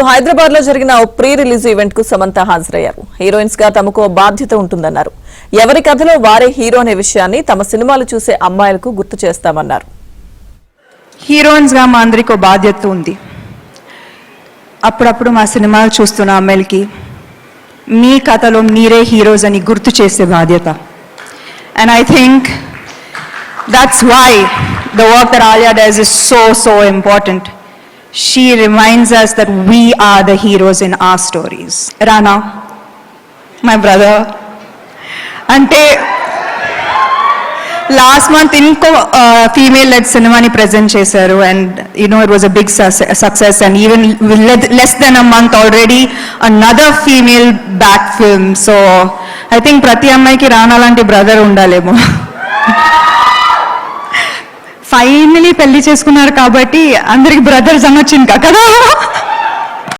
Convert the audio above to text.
హైదరాబాద్ లో జరిగిన pre release event కు సమంత హాజరయ్యారు. హీరోయిన్స్ గా తమకు బాధ్యత ఉంటుందన్నారు. ఎవరి కథలో వారే హీరో అనే విషయాన్ని తమ సినిమాలు చూసే అమ్మాయిలకు గుర్తు చేస్తామన్నారు. హీరోయిన్స్ గా మా అందరికీ బాధ్యత ఉంది. అప్పుడప్పుడు మా సినిమాలు చూస్తున్న అమ్మాయిలకి మీ కథలో మీరే హీరోస్ అని గుర్తు చేసే బాధ్యత. And I think that's why the work that Alia does is so important. She reminds us that we are the heroes in our stories. Rana, my brother, ante last month inko female led cinema ni present chesaru, and you know it was a big success, and even less than a month already another female back film. So I think prati ammayiki Rana lanti brother undalemo. Finally పెళ్లి చేసుకున్నారు కాబట్టి అందరికి brothers అనొచ్చింది కదా.